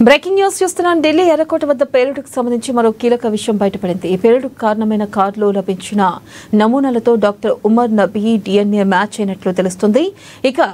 Breaking news చూస్తున్నాం. ఢిల్లీ ఎర్రకోట వద్ద పేలుడుకు సంబంధించి మరో కీలక విషయం బయటపడింది. ఈ పేలుడుకు కారణమైన కారులో లభించిన నమూనాలతో doctor Umar Nabi DNA match అయినట్లు తెలుస్తుంది. ఇక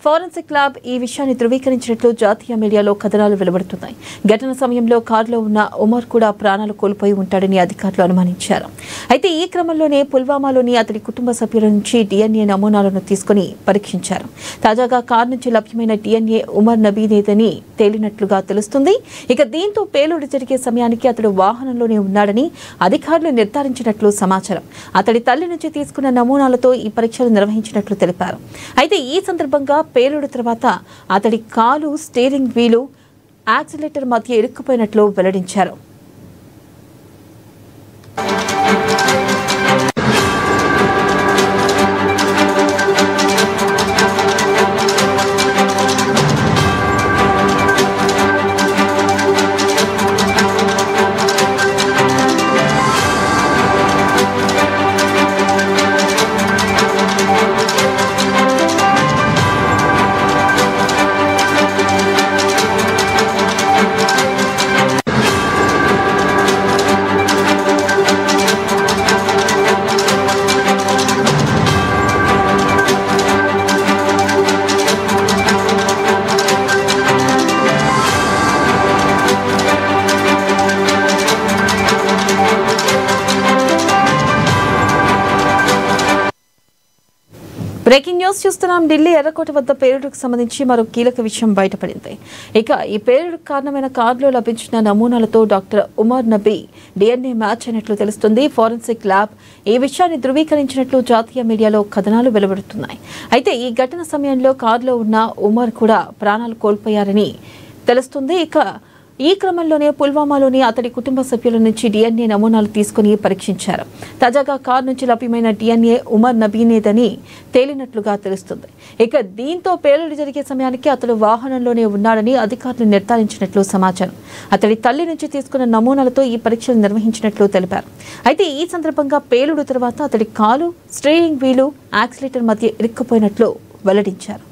ఫోరెన్సిక్ ల్యాబ్ ఈ విషయాన్ని ధృవీకరించినట్లు జాతీయ మీడియాలో కథనాలు వెలువడుతున్నాయి. ఘటన సమయంలో కారులో ఉన్న ఉమర్ కూడా ప్రాణాలు కోల్పోయి ఉంటాడని అధికారులు అనుమానించారు. అయితే ఈ క్రమంలోనే పుల్వామాలోని అతడి కుటుంబ సభ్యుల నుంచి DNA నమూనాలను తీసుకుని పరీక్షించారు. తాజాగా కారు నుంచి లభ్యమైన DNA ఉమర్ నబీదేదని తేలినట్లుగా తెలుస్తుంది. ఇక దీంతో పేలుడు జరిగే సమయానికి అతడు వాహనంలోనే ఉన్నాడని అధికారులు నిర్ధారించినట్లు సమాచారం. అతడి తల్లి నుంచి తీసుకున్న నమూనాలతో ఈ పరీక్షలు నిర్వహించినట్లు తెలిపారు. అయితే ఈ సందర్భంగా పేలుడు తర్వాత అతడి కాలు స్టీరింగ్ వీలు యాక్సిలరేటర్ మధ్య ఇరుక్కుపోయినట్లు వెల్లడించారు. బ్రేకింగ్ న్యూస్ చూస్తున్నాం. ఢిల్లీ ఎర్రకోట వద్ద పేలుడుకు సంబంధించి మరో కీలక విషయం బయటపడింది. ఇక ఈ పేలుడుకు కారణమైన కారులో లభించిన నమూనాలతో doctor Umar Nabi DNA match అయినట్లు తెలుస్తుంది. ఫోరెన్సిక్ ల్యాబ్ ఈ విషయాన్ని ధృవీకరించినట్లు జాతీయ మీడియాలో కథనాలు వెలువడుతున్నాయి. అయితే ఈ ఘటన సమయంలో కారులో ఉన్న ఉమర్ కూడా ప్రాణాలు కోల్పోయారని తెలుస్తుంది. ఇక ఈ క్రమంలోనే పుల్వామాలోని అతడి కుటుంబ సభ్యుల నుంచి DNA నమూనాలు తీసుకుని పరీక్షించారు. తాజాగా కారు నుంచి లభ్యమైన DNA ఉమర్ నబీనేదని తేలినట్లుగా తెలుస్తుంది. ఇక దీంతో పేలుడు జరిగే సమయానికి అతడు వాహనంలోనే ఉన్నాడని అధికారులు నిర్ధారించినట్లు సమాచారం. అతడి తల్లి నుంచి తీసుకున్న నమూనాలతో ఈ పరీక్షలు నిర్వహించినట్లు తెలిపారు. అయితే ఈ సందర్భంగా పేలుడు తర్వాత అతడి కాలు స్టీరింగ్ వీలు యాక్సిలరేటర్ మధ్య ఇరుక్కుపోయినట్లు వెల్లడించారు.